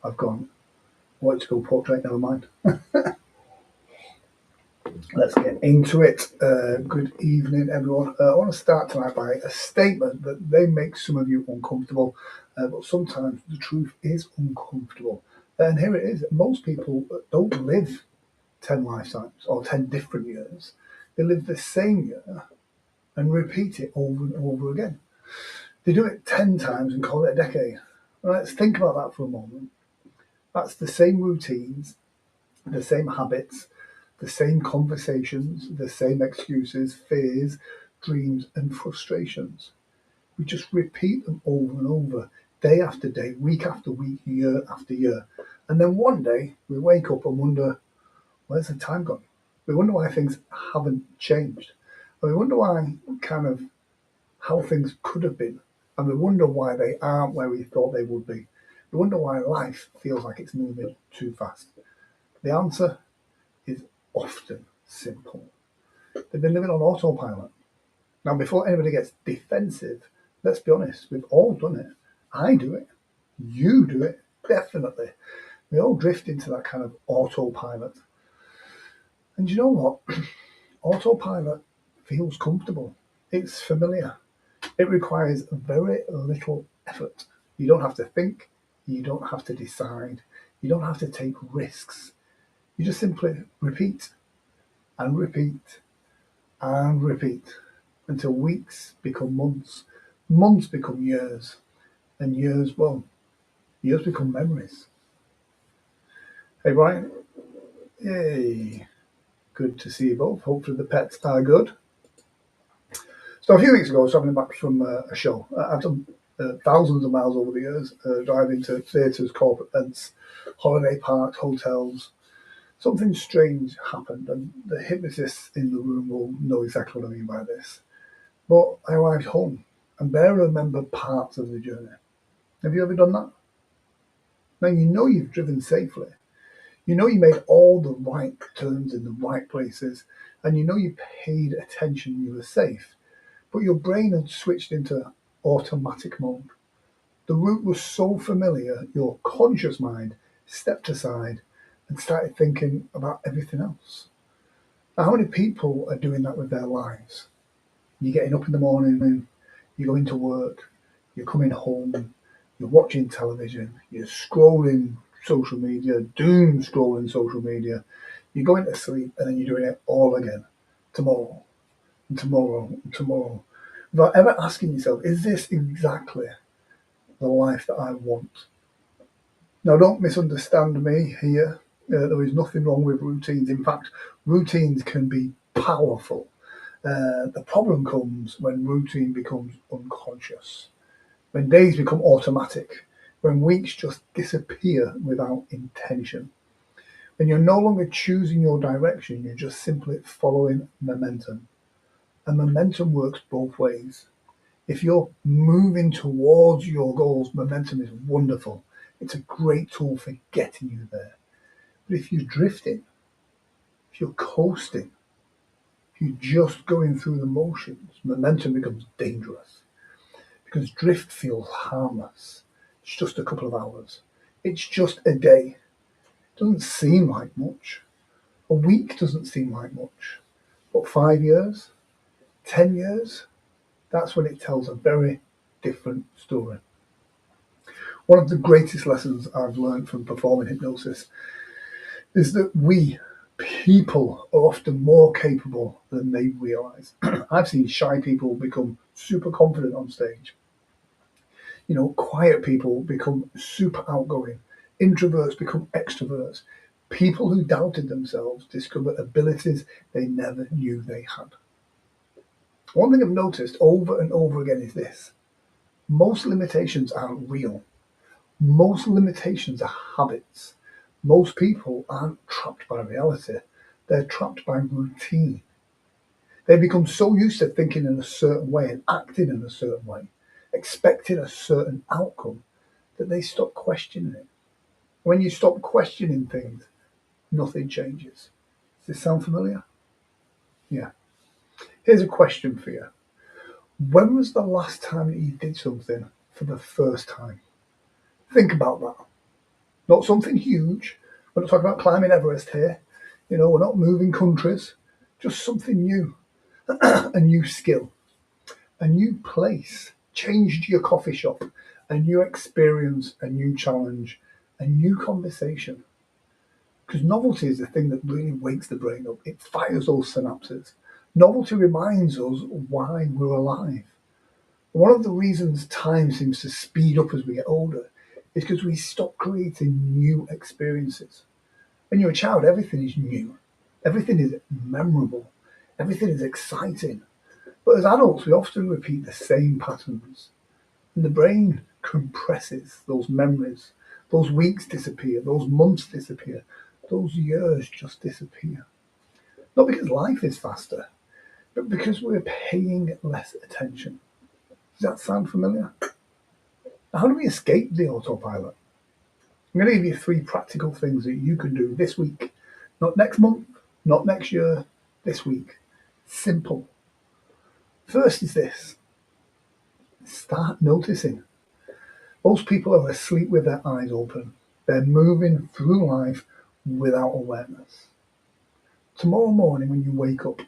I've gone, I wanted to go portrait, never mind. Let's get into it. Good evening, everyone. I want to start tonight by a statement that may make some of you uncomfortable, but sometimes the truth is uncomfortable. And here it is. Most people don't live 10 lifetimes or 10 different years. They live the same year and repeat it over and over again. They do it 10 times and call it a decade. Let's think about that for a moment. That's the same routines, the same habits, the same conversations, the same excuses, fears, dreams, and frustrations. We just repeat them over and over, day after day, week after week, year after year. And then one day we wake up and wonder, where's the time gone? We wonder why things haven't changed. And we wonder why how things could have been. And we wonder why they aren't where we thought they would be. We wonder why life feels like it's moving too fast. The answer is often simple. They've been living on autopilot. Now, before anybody gets defensive, let's be honest, we've all done it. I do it. You do it. Definitely. We all drift into that kind of autopilot. And you know what? Autopilot feels comfortable. It's familiar. It requires very little effort. You don't have to think. You don't have to decide. You don't have to take risks. You just simply repeat and repeat and repeat until weeks become months, months become years, and years become memories. Hey, Brian. Yay. Good to see you both. Hopefully the pets are good. So a few weeks ago, I was travelling back from a show. I've done thousands of miles over the years, driving to theatres, corporate events, holiday parks, hotels. Something strange happened, and the hypnotists in the room will know exactly what I mean by this. But I arrived home and barely remember parts of the journey. Have you ever done that? Now, you know you've driven safely. You know you made all the right turns in the right places, and you know you paid attention, you were safe. But your brain had switched into automatic mode. The route was so familiar, your conscious mind stepped aside and started thinking about everything else. Now, how many people are doing that with their lives? You're getting up in the morning and you're going to work, you're coming home, you're watching television, you're scrolling social media, doom scrolling social media, you're going to sleep and then you're doing it all again, tomorrow, and tomorrow, and tomorrow, without ever asking yourself, is this exactly the life that I want? Now, don't misunderstand me here. There is nothing wrong with routines. In fact, routines can be powerful. The problem comes when routine becomes unconscious, when days become automatic, when weeks just disappear without intention. When you're no longer choosing your direction, you're just simply following momentum. And momentum works both ways. If you're moving towards your goals, momentum is wonderful. It's a great tool for getting you there. But if you're drifting, if you're coasting, if you're just going through the motions, momentum becomes dangerous because drift feels harmless. It's just a couple of hours. It's just a day. It doesn't seem like much. A week doesn't seem like much. But 5 years, 10 years, that's when it tells a very different story. One of the greatest lessons I've learned from performing hypnosis is that we, people, are often more capable than they realize. I've seen shy people become super confident on stage. Quiet people become super outgoing. Introverts become extroverts. People who doubted themselves discover abilities they never knew they had. One thing I've noticed over and over again is this. Most limitations aren't real. Most limitations are habits. Most people aren't trapped by reality. They're trapped by routine. They become so used to thinking in a certain way and acting in a certain way, expecting a certain outcome, that they stop questioning it. When you stop questioning things, nothing changes. Does this sound familiar? Yeah. Here's a question for you. When was the last time that you did something for the first time? Think about that. Not something huge. We're not talking about climbing Everest here. We're not moving countries. Just something new, a new skill, a new place. Change your coffee shop, a new experience, a new challenge, a new conversation. Because novelty is the thing that really wakes the brain up. It fires those synapses. Novelty reminds us why we're alive. One of the reasons time seems to speed up as we get older is because we stop creating new experiences. When you're a child, everything is new, everything is memorable, everything is exciting. But as adults, we often repeat the same patterns, and the brain compresses those memories. Those weeks disappear, those months disappear, those years just disappear. Not because life is faster, but because we're paying less attention. Does that sound familiar? How do we escape the autopilot? I'm going to give you 3 practical things that you can do this week. Not next month, not next year, this week. Simple. First is this. Start noticing. Most people are asleep with their eyes open. They're moving through life without awareness. Tomorrow morning when you wake up,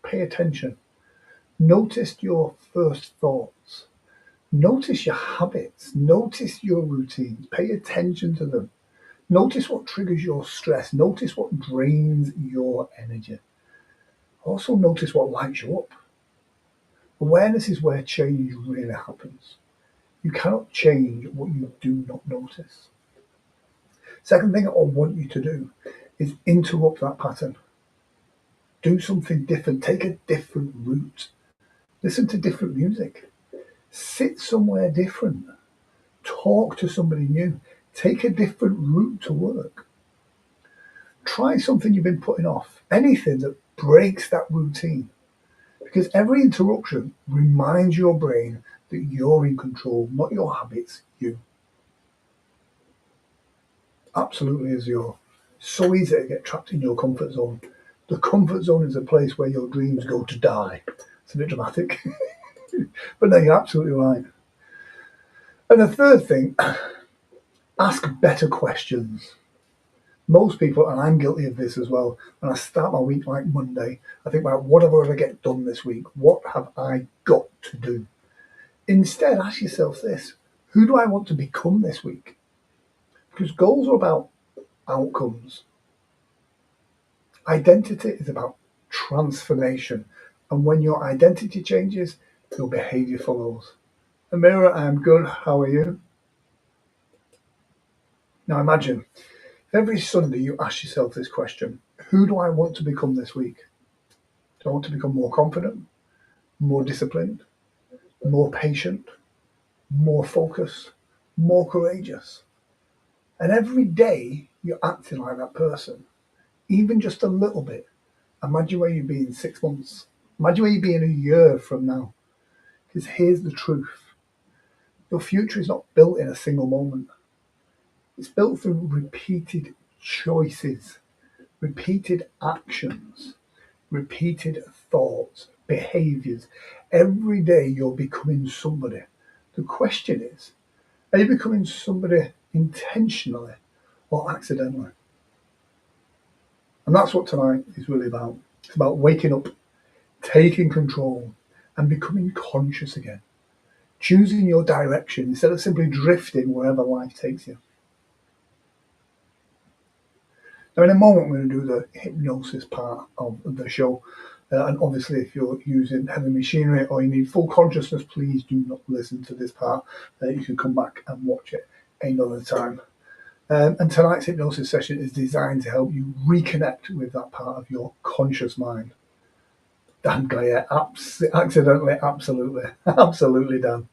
pay attention. Notice your first thoughts. Notice your habits. Notice your routines. Pay attention to them. Notice what triggers your stress. Notice what drains your energy. Also notice what lights you up. Awareness is where change really happens. You cannot change what you do not notice. Second thing I want you to do is interrupt that pattern. Do something different. Take a different route. Listen to different music. Sit somewhere different. Talk to somebody new. Take a different route to work. Try something you've been putting off. Anything that breaks that routine. Because every interruption reminds your brain that you're in control, not your habits, you. Absolutely is your. So easy to get trapped in your comfort zone. The comfort zone is a place where your dreams go to die. It's a bit dramatic. But no, you're absolutely right. And the third thing, ask better questions. Most people, and I'm guilty of this as well, when I start my week like Monday, I think about what have I got to get done this week? What have I got to do? Instead, ask yourself this: who do I want to become this week? Because goals are about outcomes. Identity is about transformation. And when your identity changes, your behavior follows. Amira, I'm good. How are you? Now imagine if every Sunday you ask yourself this question: who do I want to become this week? Do I want to become more confident, more disciplined, more patient, more focused, more courageous? And every day you're acting like that person, even just a little bit. Imagine where you'll be in 6 months. Imagine where you'll be in a year from now. Because here's the truth. Your future is not built in a single moment. It's built through repeated choices, repeated actions, repeated thoughts, behaviors. Every day you're becoming somebody. The question is, are you becoming somebody intentionally or accidentally? And that's what tonight is really about. It's about waking up, taking control, and becoming conscious again. Choosing your direction instead of simply drifting wherever life takes you. Now, in a moment, we're going to do the hypnosis part of the show. And obviously, if you're using heavy machinery or you need full consciousness, please do not listen to this part. You can come back and watch it another time. And tonight's hypnosis session is designed to help you reconnect with that part of your conscious mind. Dan Gaia, accidentally, absolutely, absolutely Dan.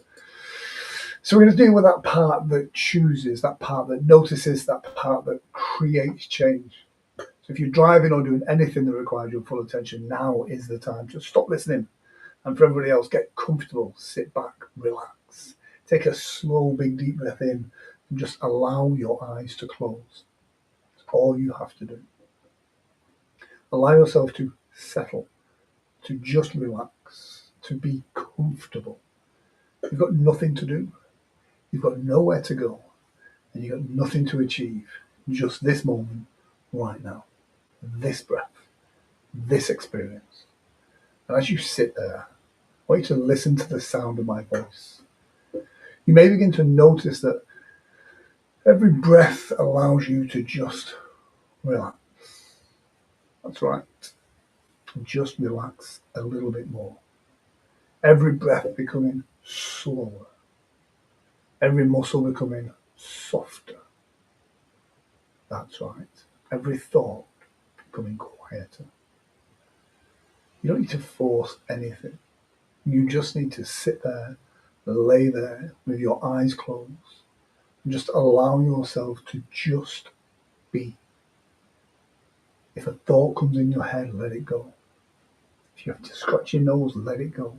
So we're going to deal with that part that chooses, that part that notices, that part that creates change. So if you're driving or doing anything that requires your full attention, now is the time. Just stop listening. And for everybody else, get comfortable, sit back, relax. Take a slow, big, deep breath in and just allow your eyes to close. That's all you have to do. Allow yourself to settle, to just relax, to be comfortable. You've got nothing to do. You've got nowhere to go. and you've got nothing to achieve, just this moment right now, this breath, this experience. And as you sit there, I want you to listen to the sound of my voice. You may begin to notice that every breath allows you to just relax. That's right. Just relax a little bit more. Every breath becoming slower. Every muscle becoming softer. That's right. Every thought becoming quieter. You don't need to force anything. You just need to sit there, lay there with your eyes closed, and just allow yourself to just be. If a thought comes in your head, let it go. If you have to scratch your nose, let it go.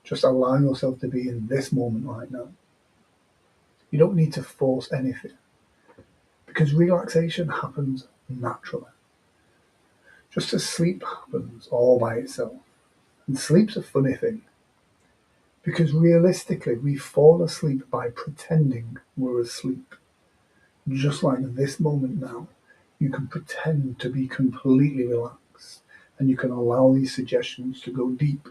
Just allow yourself to be in this moment right now. You don't need to force anything because relaxation happens naturally. Just as sleep happens all by itself. And sleep's a funny thing because realistically we fall asleep by pretending we're asleep. Just like this moment now, you can pretend to be completely relaxed and you can allow these suggestions to go deep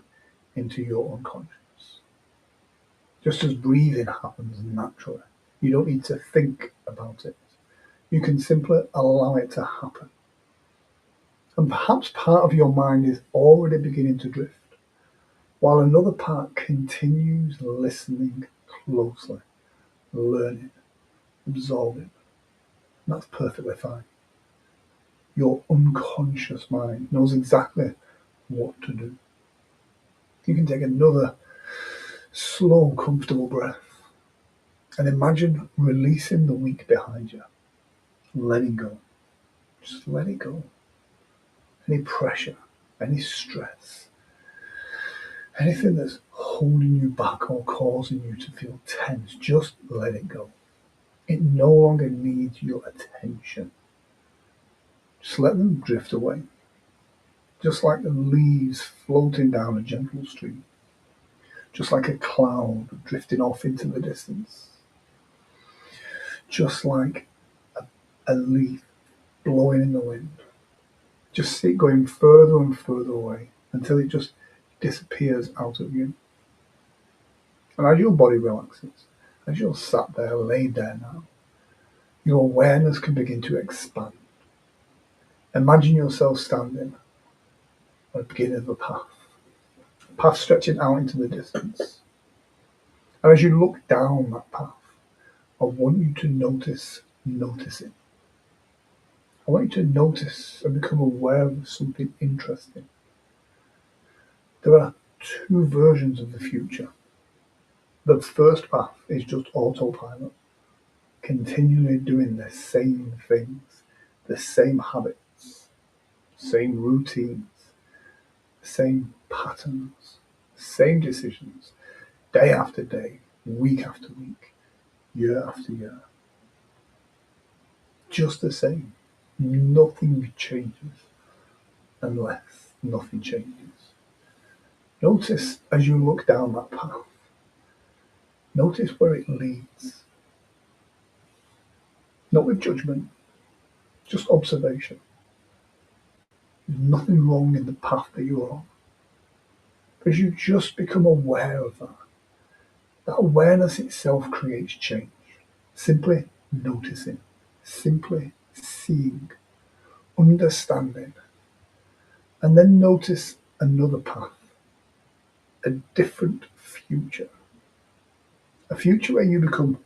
into your unconscious. Just as breathing happens naturally, you don't need to think about it. You can simply allow it to happen. And perhaps part of your mind is already beginning to drift, while another part continues listening closely, learning, absorbing. And that's perfectly fine. Your unconscious mind knows exactly what to do. You can take another slow, comfortable breath and imagine releasing the week behind you, letting go. Just let it go. Any pressure, any stress, anything that's holding you back or causing you to feel tense, just let it go. It no longer needs your attention. Just let them drift away, just like the leaves floating down a gentle stream, just like a cloud drifting off into the distance, just like a leaf blowing in the wind. Just see it going further and further away until it just disappears out of you. And as your body relaxes, as you're sat there, laid there now, your awareness can begin to expand. Imagine yourself standing at the beginning of a path stretching out into the distance. And as you look down that path, I want you to notice noticing. I want you to notice and become aware of something interesting. There are two versions of the future. The first path is just autopilot, continually doing the same things, the same habits, same routines, same patterns, same decisions, day after day, week after week, year after year. Just the same. Nothing changes unless nothing changes. Notice as you look down that path, notice where it leads. Not with judgment, just observation. There's nothing wrong in the path that you're on. Because you just become aware of that. That awareness itself creates change. Simply noticing, simply seeing, understanding. And then notice another path, a different future. A future where you become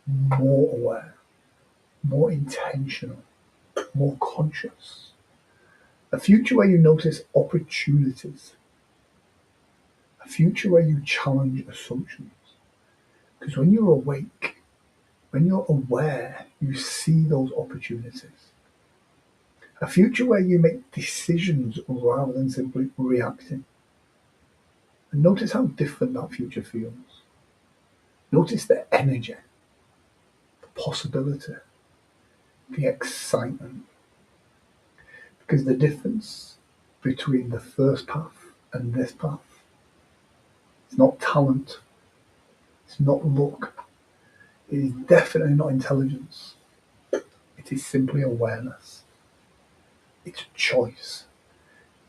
more aware, more intentional, more conscious. A future where you notice opportunities. A future where you challenge assumptions. Because when you're awake, when you're aware, you see those opportunities. A future where you make decisions rather than simply reacting. And notice how different that future feels. Notice the energy, the possibility, the excitement. Because the difference between the first path and this path is not talent, it's not luck, It is definitely not intelligence. It is simply awareness. It's choice.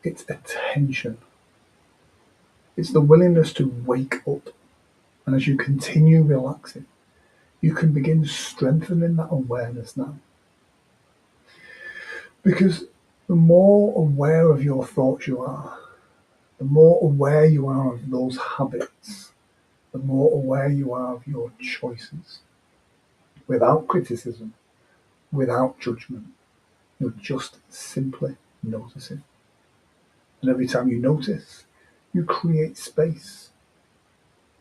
It's attention. It's the willingness to wake up. And as you continue relaxing, you can begin strengthening that awareness now. Because the more aware of your thoughts you are, the more aware you are of those habits, the more aware you are of your choices. Without criticism, without judgment, you're just simply noticing. And every time you notice, you create space.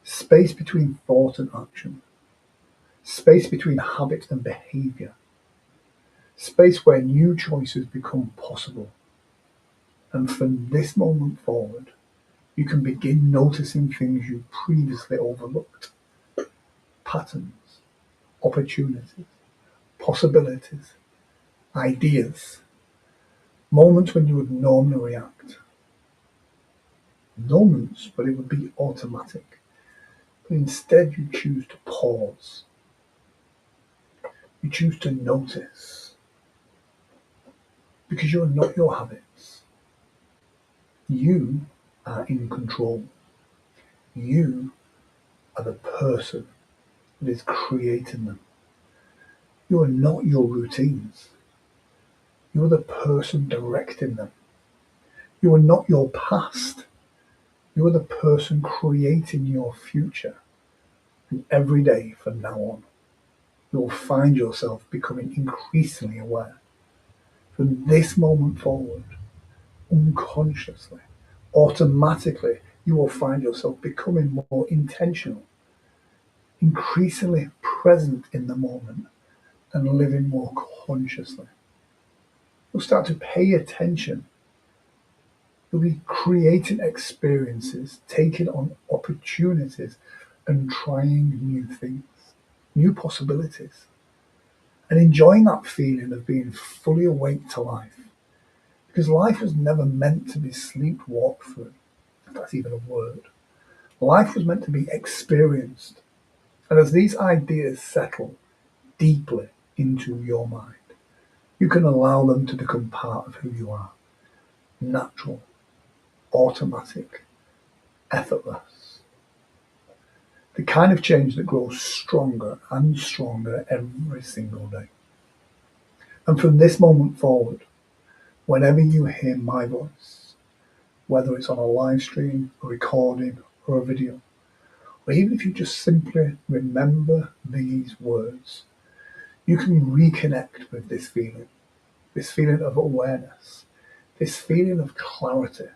Space between thought and action. Space between habit and behavior. Space where new choices become possible. And from this moment forward, you can begin noticing things you previously overlooked. Patterns, opportunities, possibilities, ideas, moments when you would normally react. Moments where it would be automatic. But instead you choose to pause. You choose to notice. Because you're not your habits. You are in control. You are the person that is creating them. You are not your routines. You are the person directing them. You are not your past. You are the person creating your future. And every day from now on, you will find yourself becoming increasingly aware. From this moment forward, unconsciously, automatically, you will find yourself becoming more intentional, increasingly present in the moment, and living more consciously. You'll start to pay attention. You'll be creating experiences, taking on opportunities, and trying new things, new possibilities, and enjoying that feeling of being fully awake to life. Because life was never meant to be sleepwalked through, if that's even a word. Life was meant to be experienced. And as these ideas settle deeply into your mind, you can allow them to become part of who you are. Natural, automatic, effortless. The kind of change that grows stronger and stronger every single day. And from this moment forward, whenever you hear my voice, whether it's on a live stream, a recording, or a video, or even if you just simply remember these words, you can reconnect with this feeling of awareness, this feeling of clarity,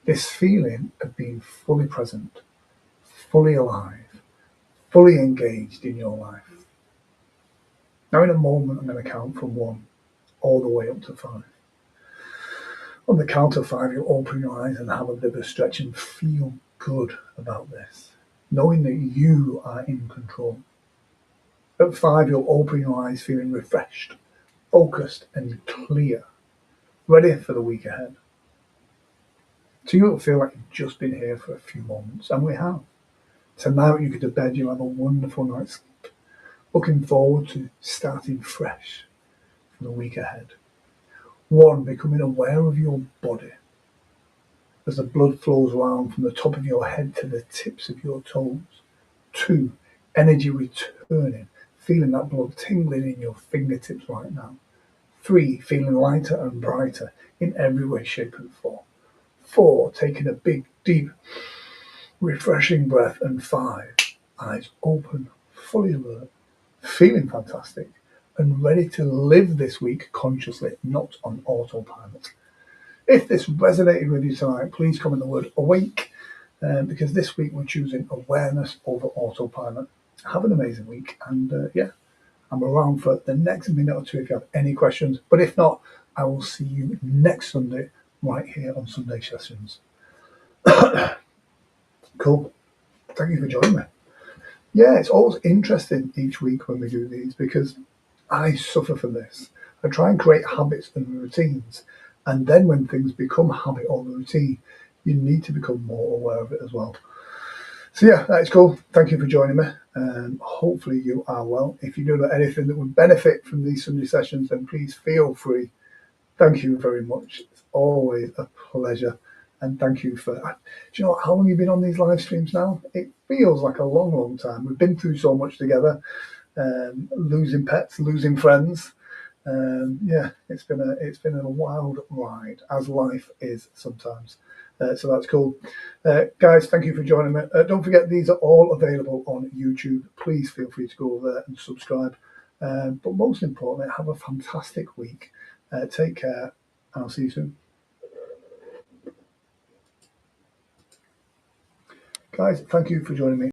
this feeling of being fully present, fully alive, fully engaged in your life. Now in a moment, I'm going to count from 1 all the way up to 5. On the count of 5, you'll open your eyes and have a bit of a stretch and feel good about this, knowing that you are in control. At 5, you'll open your eyes feeling refreshed, focused and clear, ready for the week ahead. So you'll feel like you've just been here for a few moments, and we have. Tonight when you go to bed, you'll have a wonderful night's sleep, looking forward to starting fresh for the week ahead. 1, becoming aware of your body as the blood flows around from the top of your head to the tips of your toes. 2, energy returning, feeling that blood tingling in your fingertips right now. 3, feeling lighter and brighter in every way, shape and form. 4, taking a big, deep, refreshing breath. And 5, eyes open, fully alert, feeling fantastic, and ready to live this week consciously, not on autopilot. If this resonated with you tonight, please comment the word awake, because this week we're choosing awareness over autopilot. Have an amazing week, and I'm around for the next minute or 2 if you have any questions. But if not, I will see you next Sunday right here on Sunday Sessions. Cool. Thank you for joining me. Yeah, it's always interesting each week when we do these because I suffer from this. I try and create habits and routines. And then when things become habit or routine, you need to become more aware of it as well. So yeah, that is cool. Thank you for joining me. Hopefully you are well. If you know anything that would benefit from these Sunday sessions, then please feel free. Thank you very much. It's always a pleasure. And thank you for, do you know how long you've been on these live streams now? It feels like a long, long time. We've been through so much together, losing pets, losing friends. Yeah, it's been a wild ride, as life is sometimes. So that's cool. Guys, thank you for joining me. Don't forget, these are all available on YouTube. Please feel free to go over there and subscribe. But most importantly, have a fantastic week. Take care. I'll see you soon. Guys, thank you for joining me.